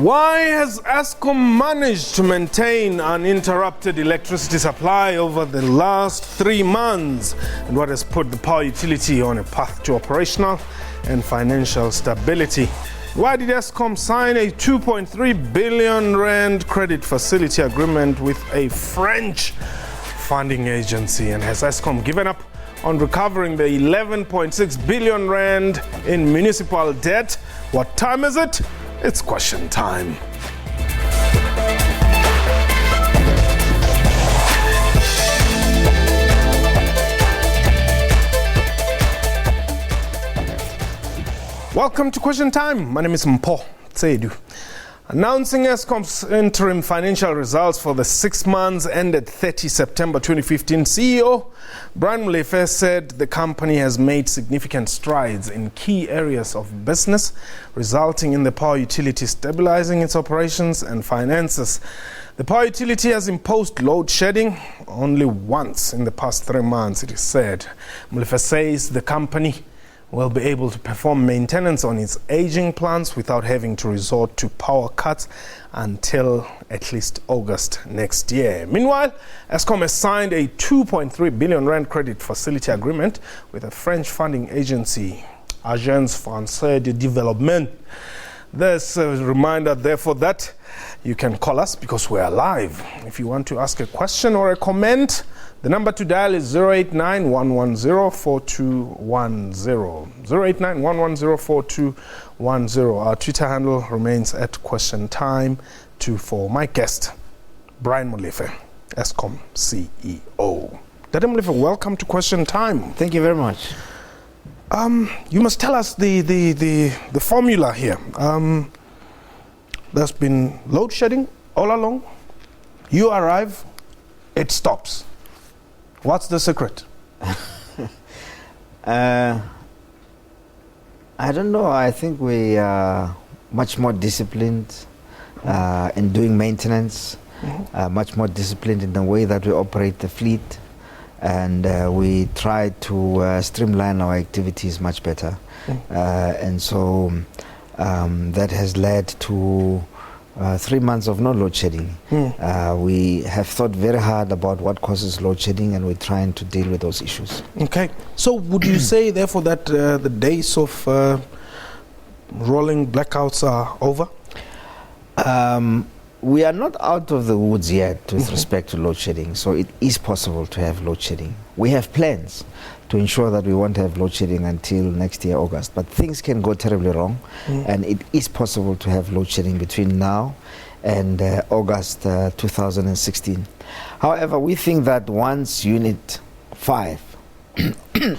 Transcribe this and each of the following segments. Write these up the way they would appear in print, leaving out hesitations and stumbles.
Why has Eskom managed to maintain uninterrupted electricity supply over the last 3 months? And what has put the power utility on a path to operational and financial stability? Why did Eskom sign a 2.3 billion rand credit facility agreement with a French funding agency? And has Eskom given up on recovering the 11.6 billion rand in municipal debt? What time is it? It's question time. Welcome to Question Time. My name is Mpho Tsedu. Announcing Eskom's interim financial results for the 6 months ended 30 September 2015, CEO Brian Molefe said the company has made significant strides in key areas of business, resulting in the power utility stabilizing its operations and finances. The power utility has imposed load shedding only once in the past 3 months, it is said. Molefe says the company will be able to perform maintenance on its aging plants without having to resort to power cuts until at least August next year. Meanwhile, Eskom has signed a 2.3 billion rand credit facility agreement with a French funding agency, Agence Francaise de Developpement. There's a reminder, therefore, that you can call us because we're live. If you want to ask a question or a comment, the number to dial is 089-110-4210. 089-110-4210. Our Twitter handle remains at QuestionTime24. My guest, Brian Molefe, Eskom CEO. Dada Molefe, welcome to Question Time. Thank you very much. You must tell us the formula here. There's been load shedding all along. You arrive, it stops. What's the secret? I don't know. I think we are much more disciplined in doing maintenance, much more disciplined in the way that we operate the fleet, and we try to streamline our activities much better. And so that has led to 3 months of no load shedding. We have thought very hard about what causes load shedding, and we're trying to deal with those issues. Okay. So would you say, therefore, that the days of rolling blackouts are over? We are not out of the woods yet with respect to load shedding, so it is possible to have load shedding. We have plans to ensure that we won't have load shedding until next year, August. But things can go terribly wrong, and it is possible to have load shedding between now and August 2016. However, we think that once Unit 5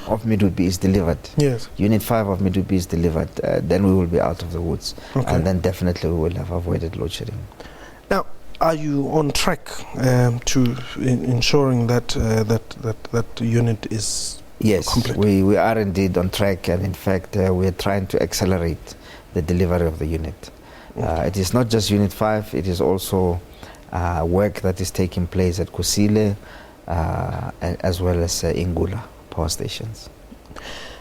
of Midwood B is delivered, Unit 5 of Midwood B is delivered, then we will be out of the woods, and then definitely we will have avoided load shedding. Now, are you on track to ensuring that that unit is complete? We are indeed on track, and in fact we are trying to accelerate the delivery of the unit. It is not just Unit 5, it is also work that is taking place at Kusile as well as Ingula power stations.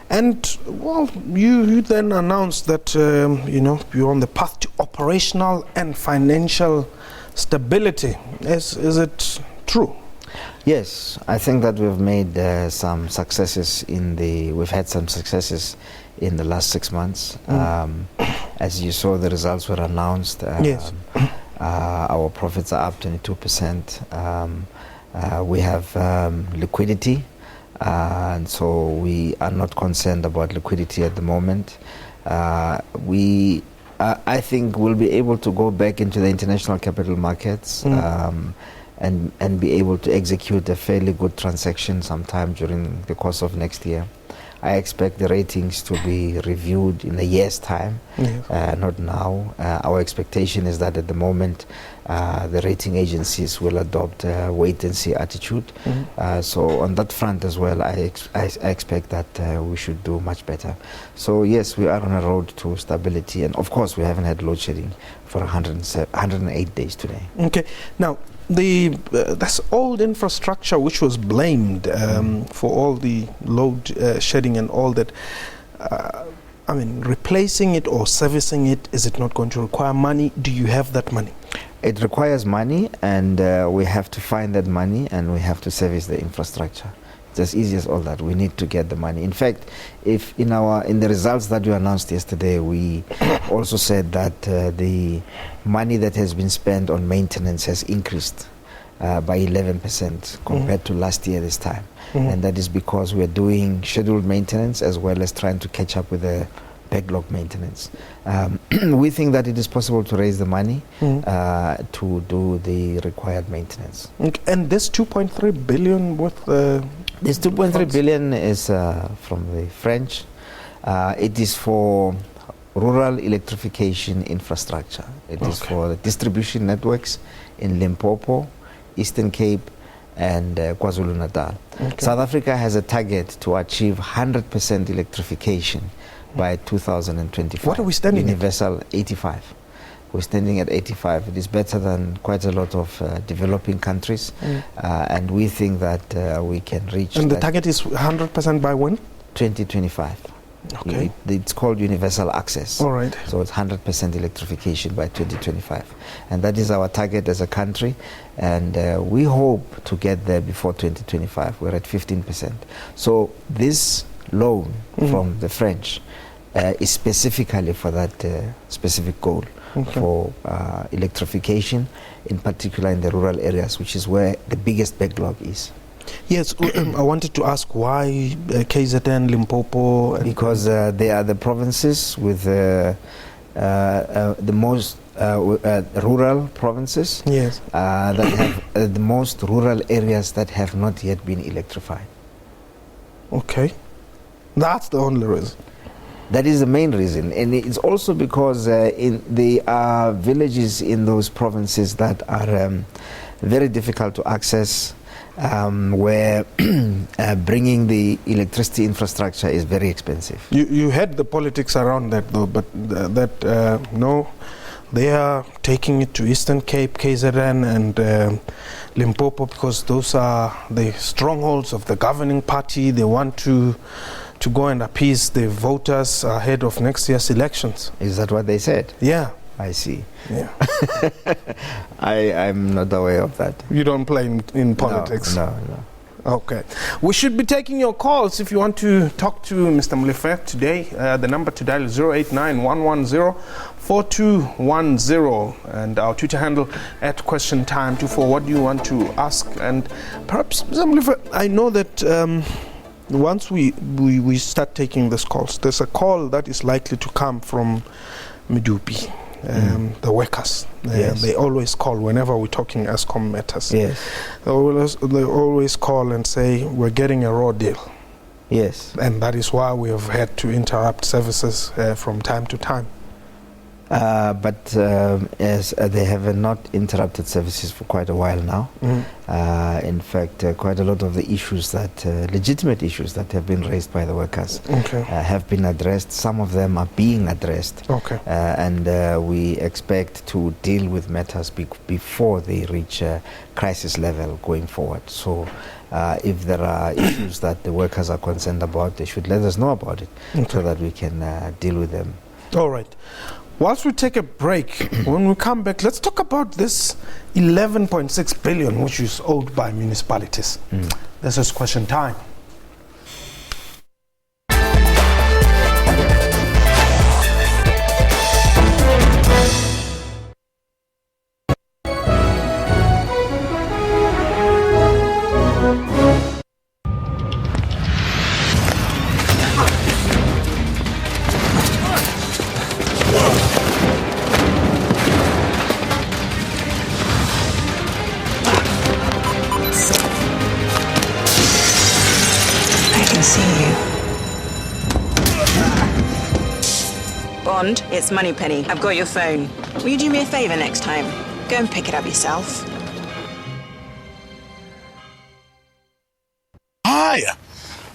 And well, you then announced that you're on the path to operational and financial stability. Is it true? Yes, I think that we've made some successes we've had some successes in the last 6 months. As you saw, the results were announced. Our profits are up 22%. We have liquidity. And so we are not concerned about liquidity at the moment. I think we'll be able to go back into the international capital markets and be able to execute a fairly good transaction sometime during the course of next year. I expect the ratings to be reviewed in a year's time, not now. Our expectation is that at the moment the rating agencies will adopt a wait-and-see attitude. So on that front as well, I expect that we should do much better. So yes, we are on a road to stability, and of course we haven't had load shedding for 108 days today. Okay. Now, that's old infrastructure which was blamed for all the load shedding and all that. replacing it or servicing it, is it not going to require money? Do you have that money? It requires money, and we have to find that money, and we have to service the infrastructure. It's as easy as all that. We need to get the money. In fact, if in the results that you announced yesterday, we also said that the money that has been spent on maintenance has increased by 11% compared to last year this time. And that is because we are doing scheduled maintenance as well as trying to catch up with the backlog maintenance. We think that it is possible to raise the money to do the required maintenance. And this 2.3 billion worth? This 2.3 billion is from the French. It is for rural electrification infrastructure. It is for the distribution networks in Limpopo, Eastern Cape, and KwaZulu-Natal. South Africa has a target to achieve 100% electrification by 2025. What are we standing Universal 85. We're standing at 85. It is better than quite a lot of developing countries, and we think that we can reach. And the target is 100% by when? 2025. Okay. It's called universal access. All right. So it's 100% electrification by 2025. And that is our target as a country. And we hope to get there before 2025. We're at 15%. So this loan from the French is specifically for that specific goal, for electrification, in particular in the rural areas, which is where the biggest backlog is. Yes, I wanted to ask why KZN, Limpopo? Because they are the provinces with the most rural provinces. Yes. That have the most rural areas that have not yet been electrified. Okay. That's the only reason. That is the main reason. And it's also because there are villages in those provinces that are very difficult to access, where bringing the electricity infrastructure is very expensive. You had the politics around that though, but no, they are taking it to Eastern Cape, KZN and Limpopo because those are the strongholds of the governing party. They want to go and appease the voters ahead of next year's elections. Is that what they said? Yeah. I see. Yeah. I'm not aware of that. You don't play in politics? No. Okay. We should be taking your calls if you want to talk to Mr. Molefe today. The number to dial is 089-110-4210 and our Twitter handle at QuestionTime24. What do you want to ask? And perhaps, Mr. Molefe, I know that once we start taking these calls, there's a call that is likely to come from Medupi. The workers, they always call whenever we're talking Eskom matters. Yes. They always call and say we're getting a raw deal. Yes. And that is why we have had to interrupt services from time to time. But as they have not interrupted services for quite a while now. In fact, quite a lot of the issues that, legitimate issues that have been raised by the workers have been addressed. Some of them are being addressed. And we expect to deal with matters before they reach crisis level going forward. So if there are issues that the workers are concerned about, they should let us know about it so that we can deal with them. All right. Whilst we take a break, when we come back, let's talk about this 11.6 billion which is owed by municipalities. This is Question Time. It's Moneypenny. I've got your phone. Will you do me a favor next time? Go and pick it up yourself. Hi.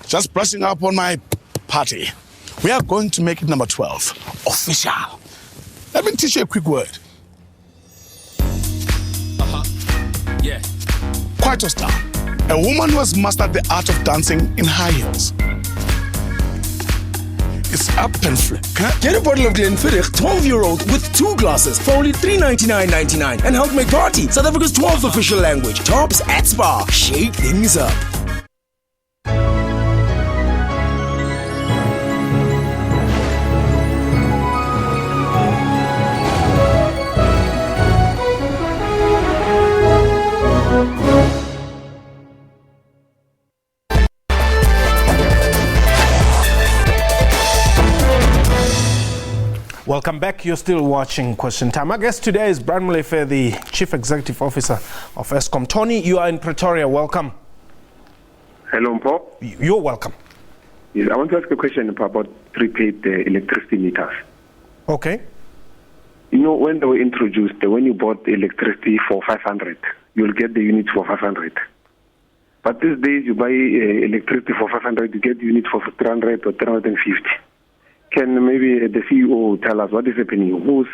Just brushing up on my party. We are going to make it number 12. Official. Let me teach you a quick word. Yeah. Quite a star. A woman who has mastered the art of dancing in high heels. is up and flick. Get a bottle of Glenfiddich 12-year-old with 2 glasses for only $3.99.99 and help make party South Africa's 12th official language. Tops at Spar. Shake things up. Welcome back. You're still watching Question Time. Our guest today is Brian Molefe, the Chief Executive Officer of Eskom. Tony, you are in Pretoria. Welcome. Hello, Mpo. You're welcome. Yes, I want to ask a question about prepaid electricity meters. Okay. You know, when they were introduced, when you bought electricity for 500, you'll get the units for 500. But these days, you buy electricity for 500, you get units for 300 or 350. Can maybe the CEO tell us what is happening? Who's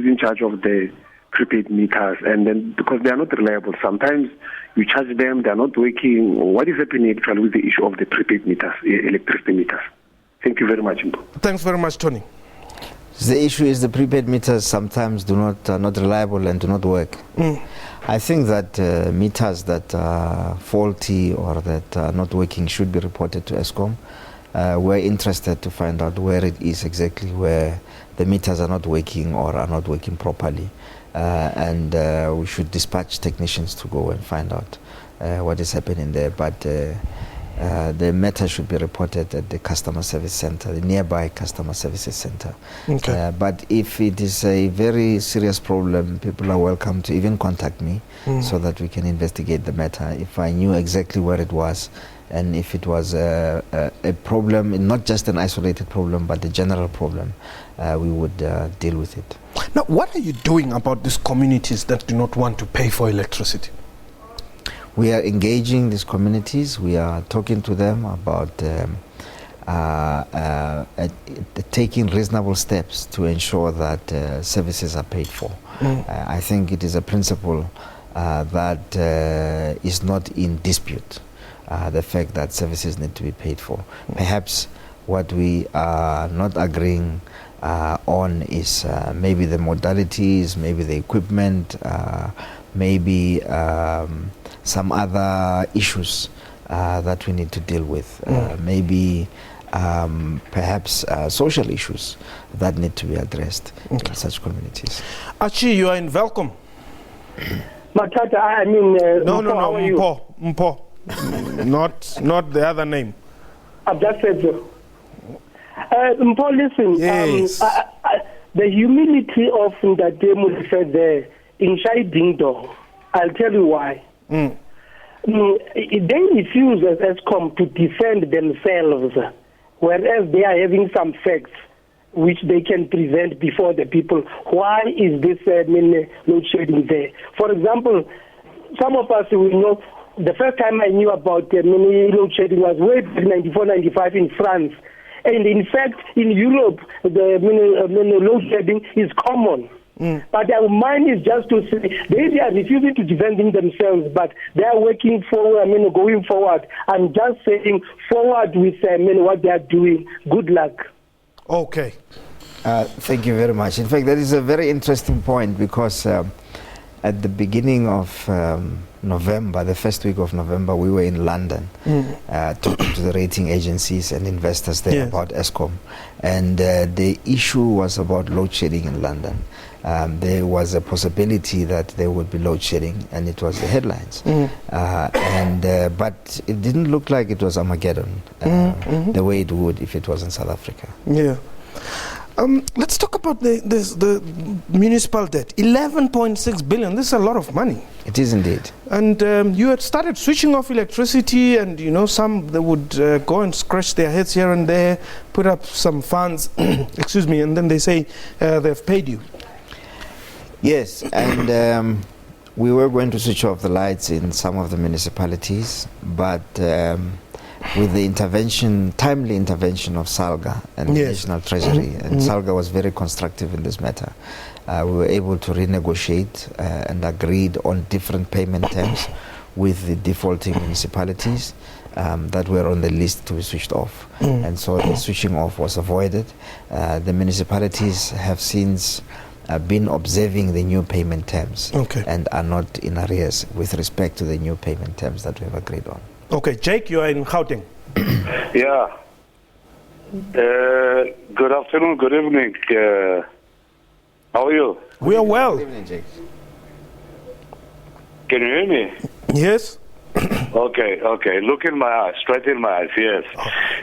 in charge of the prepaid meters? And then, because they are not reliable, sometimes you charge them, they are not working. What is happening actually with the issue of the prepaid meters, electricity meters? Thank you very much. Thanks very much, Tony. The issue is the prepaid meters sometimes are not reliable and do not work. I think that meters that are faulty or that are not working should be reported to Eskom. We're interested to find out where it is exactly where the meters are not working or are not working properly. And we should dispatch technicians to go and find out what is happening there. But the matter should be reported at the customer service center, the nearby customer services center. Okay. But if it is a very serious problem, people are welcome to even contact me so that we can investigate the matter. If I knew exactly where it was, and if it was a problem, not just an isolated problem, but a general problem, we would deal with it. Now, what are you doing about these communities that do not want to pay for electricity? We are engaging these communities. We are talking to them about taking reasonable steps to ensure that services are paid for. I think it is a principle that is not in dispute. The fact that services need to be paid for. Perhaps what we are not agreeing on is maybe the modalities, maybe the equipment, maybe some other issues that we need to deal with. Maybe perhaps social issues that need to be addressed in such communities. Archie, you are in Welcome. Matata, I mean... No, Mpo. Not the other name. I've just said so. Mpo, listen. Yes. The humility of Ndade Molefe there in Shai Ding Dong, I'll tell you why. They refuse as Eskom to defend themselves, whereas they are having some facts which they can present before the people. Why is this load shedding there? For example, some of us will know. The first time I knew about load shedding was way back 94-95 in France. And in fact, in Europe, the load shedding is common. But our mind is just to say, they are refusing to defend themselves, but they are working forward, going forward. I'm just saying forward with what they are doing. Good luck. Okay. Thank you very much. In fact, that is a very interesting point because at the beginning of November, the first week of November, we were in London talking to the rating agencies and investors there about Eskom. And the issue was about load shedding in London. There was a possibility that there would be load shedding, and it was the headlines. But it didn't look like it was Armageddon the way it would if it was in South Africa. Yeah. Let's talk about the municipal debt. 11.6 billion. This is a lot of money. It is indeed. And you had started switching off electricity, and some they would go and scratch their heads here and there, put up some funds, excuse me, and then they say they've paid you. Yes, and we were going to switch off the lights in some of the municipalities, but with the timely intervention of SALGA and the National Treasury, and SALGA was very constructive in this matter. We were able to renegotiate and agreed on different payment terms with the defaulting municipalities, that were on the list to be switched off. And so the switching off was avoided. The municipalities have since been observing the new payment terms and are not in arrears with respect to the new payment terms that we have agreed on. Okay, Jake, you are in Gauteng. Yeah. Good afternoon, good evening. How are you? We are well. Good evening, Jake. Can you hear me? Yes. Okay. Look in my eyes, straight in my eyes, yes.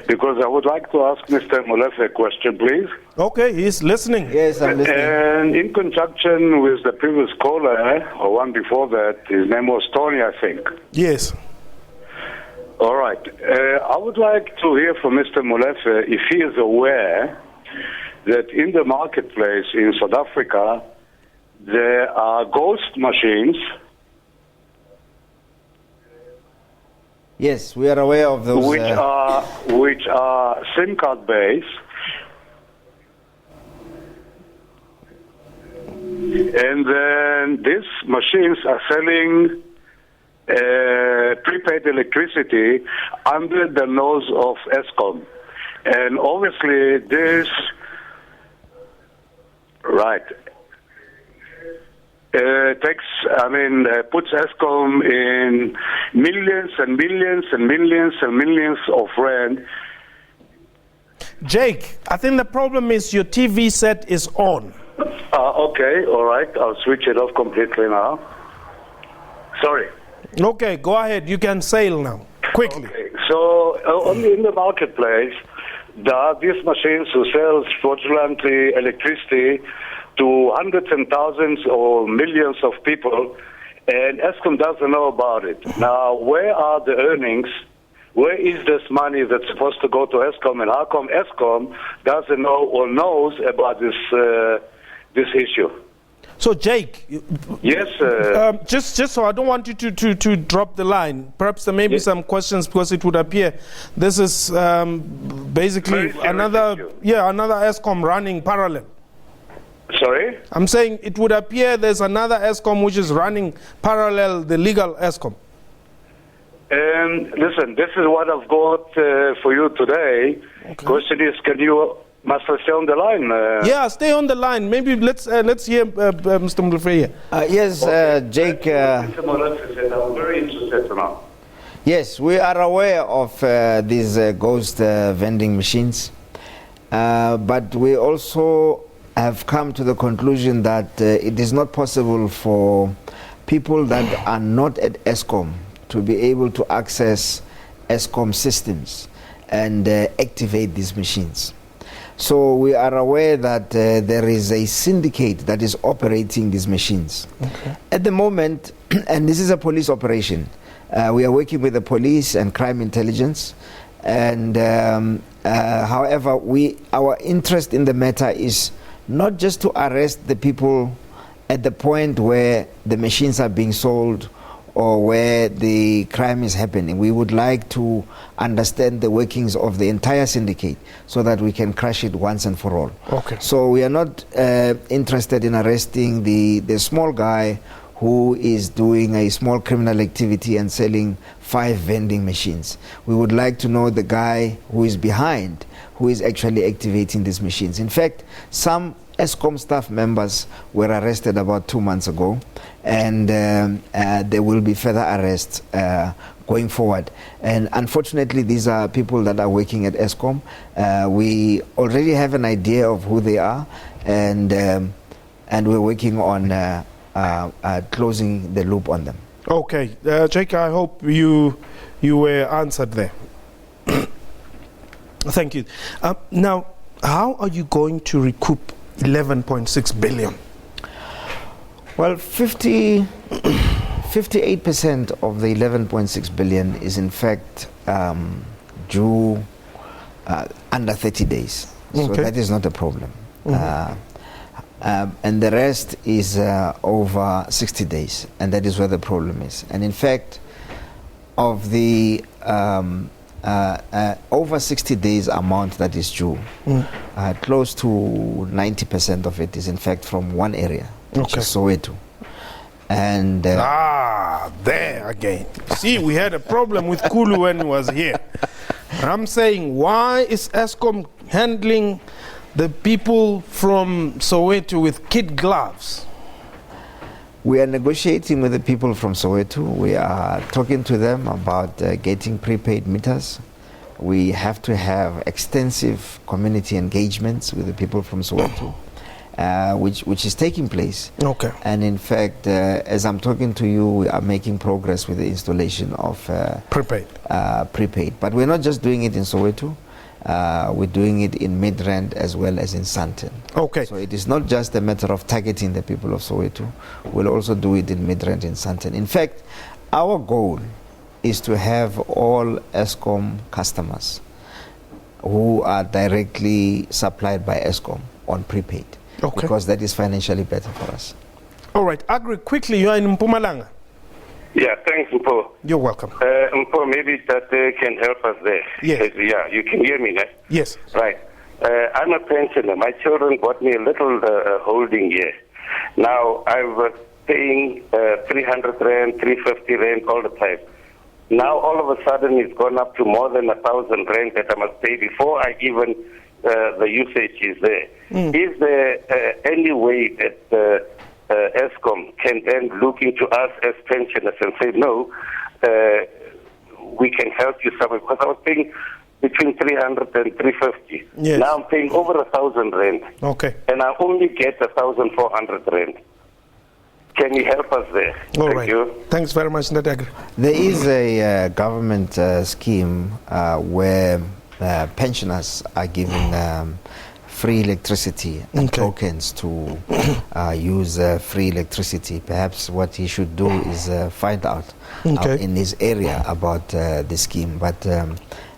Because I would like to ask Mr. Molefe a question, please. Okay, he's listening. Yes, I'm listening. And in conjunction with the previous caller, or one before that, his name was Tony, I think. Yes. All right. I would like to hear from Mr. Molefe if he is aware that in the marketplace in South Africa, there are ghost machines. Yes, we are aware of those. Which are SIM card based, and then these machines are selling prepaid electricity under the nose of Eskom, and obviously this puts Eskom in millions and millions and millions and millions of rand. Jake, I think the problem is your TV set is on. Okay, all right. I'll switch it off completely now. Sorry. Okay, go ahead. You can sail now, quickly. Okay. So, only in the marketplace, there are these machines who sell fraudulently electricity to hundreds and thousands or millions of people, and Eskom doesn't know about it. Now, where are the earnings? Where is this money that's supposed to go to Eskom, and how come Eskom doesn't know or knows about this issue? So, Jake, yes, just so I don't want you to drop the line. Perhaps there may be some questions, because it would appear this is basically another Eskom running parallel. Sorry? I'm saying it would appear there's another Eskom which is running parallel the legal Eskom. And listen, this is what I've got for you today. Okay. Question is, must I stay on the line? Yeah, stay on the line. Maybe let's hear Mr. Molefe here. Yes, Jake. Mr. Molefe said, I'm very interested to know. Yes, we are aware of these ghost vending machines, but we also have come to the conclusion that it is not possible for people that are not at Eskom to be able to access Eskom systems and activate these machines. So we are aware that there is a syndicate that is operating these machines. Okay. At the moment, and this is a police operation, we are working with the police and crime intelligence, and however, our interest in the matter is not just to arrest the people at the point where the machines are being sold or where the crime is happening. We would like to understand the workings of the entire syndicate so that we can crush it once and for all. Okay. So we are not interested in arresting the small guy who is doing a small criminal activity and selling 5 vending machines. We would like to know the guy who is behind, who is actually activating these machines. In fact, some Eskom staff members were arrested about 2 months ago, and there will be further arrests going forward. And unfortunately, these are people that are working at Eskom. We already have an idea of who they are, and we're working on closing the loop on them. Okay, Jake, I hope you were answered there. Thank you. Now, how are you going to recoup 11.6 billion? Well, 58% of the 11.6 billion is in fact due under 30 days. So that is not a problem. And the rest is over 60 days, and that is where the problem is. And in fact, of the over 60 days amount that is due, close to 90% of it is in fact from one area, which is Soweto. And there again. See, we had a problem with Kulu when he was here. I'm saying, why is Eskom handling the people from Soweto with kid gloves? We are negotiating with the people from Soweto. We are talking to them about getting prepaid meters. We have to have extensive community engagements with the people from Soweto, which is taking place. Okay. And in fact, as I'm talking to you, we are making progress with the installation of prepaid. But we're not just doing it in Soweto. We're doing it in Midrand as well as in Sandton. Okay. So it is not just a matter of targeting the people of Soweto. We'll also do it in Midrand and Sandton. In fact, our goal is to have all Eskom customers who are directly supplied by Eskom on prepaid. Okay. Because that is financially better for us. All right. Agri, quickly, you are in Mpumalanga. Yeah, thanks, Mpo. You're welcome. Mpo, maybe that can help us there. Yes. Yeah, you can hear me, right? Yes. Right. I'm a pensioner. My children bought me a little holding here. Now, I was paying 300 Rand, 350 Rand all the time. Now, all of a sudden, it's gone up to more than 1,000 Rand that I must pay before I even the usage is there. Is there any way that Eskom can then look into us as pensioners and say, no, we can help you somewhere? Because I was paying between 300 and 350. Yes. Now I'm paying over 1,000 Rand. Okay. And I only get 1,400 Rand. Can you help us there? Thank you. Thanks very much, Ndadagri. There is a government scheme where pensioners are given free electricity and tokens to use free electricity. Perhaps what he should do is find out in his area about the scheme. But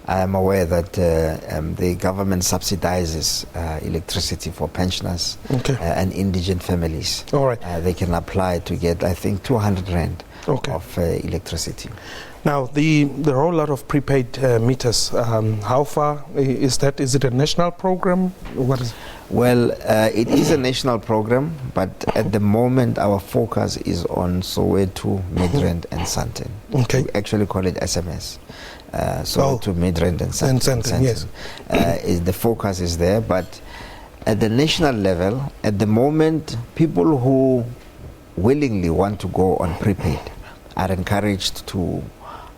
I am aware that the government subsidizes electricity for pensioners and indigent families. All right. They can apply to get, I think, 200 Rand of electricity. Now, the rollout of prepaid meters, how far is that? Is it a national program? What is it? Well, it is a national program, but at the moment our focus is on Soweto, Midrand and Sandton. Okay. We actually call it SMS. Soweto, Midrand and Sandton. Yes. The focus is there, but at the national level, at the moment, people who willingly want to go on prepaid are encouraged to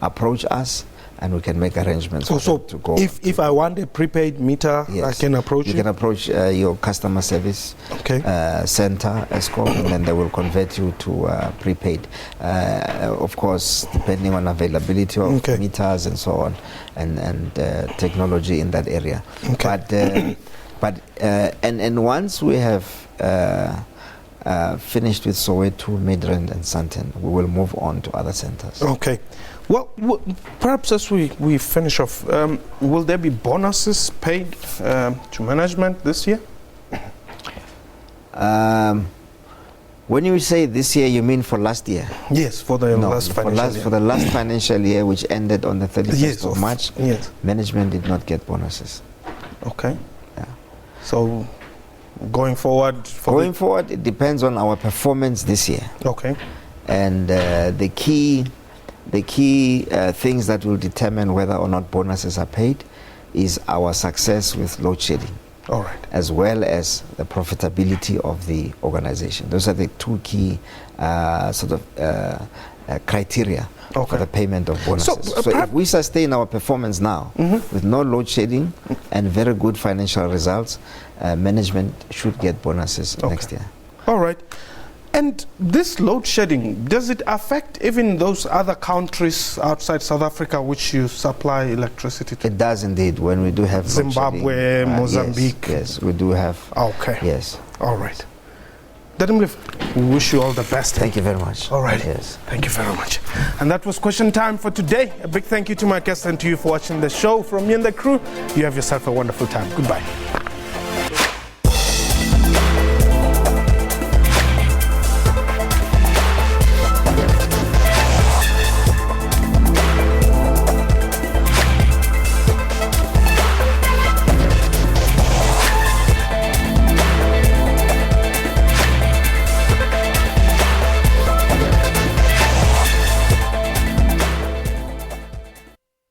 approach us, and we can make arrangements for them to go. If I want a prepaid meter, I can approach you? You can approach your customer service center, Eskom, and then they will convert you to prepaid. Of course, depending on availability of meters and so on, and technology in that area. But once we have finished with Soweto, Midrand and Sandton, we will move on to other centers. Okay. Well, perhaps as we finish off, will there be bonuses paid to management this year? When you say this year, you mean for last year? Yes, for the last financial year. For the last financial year, which ended on the 31st of March, management did not get bonuses. Okay. Yeah. So, going forward? Going forward, it depends on our performance this year. Okay. And the key things that will determine whether or not bonuses are paid is our success with load shedding. All right. As well as the profitability of the organization. Those are the two key criteria for the payment of bonuses. So if we sustain our performance now with no load shedding and very good financial results, management should get bonuses next year. All right. And this load shedding, does it affect even those other countries outside South Africa which you supply electricity to? It does indeed. When we do have Zimbabwe, Mozambique. Yes, we do have. Okay. Yes. All right. We wish you all the best. Thank you very much. All right. Yes. Thank you very much. And that was Question Time for today. A big thank you to my guests and to you for watching the show. From me and the crew, you have yourself a wonderful time. Goodbye.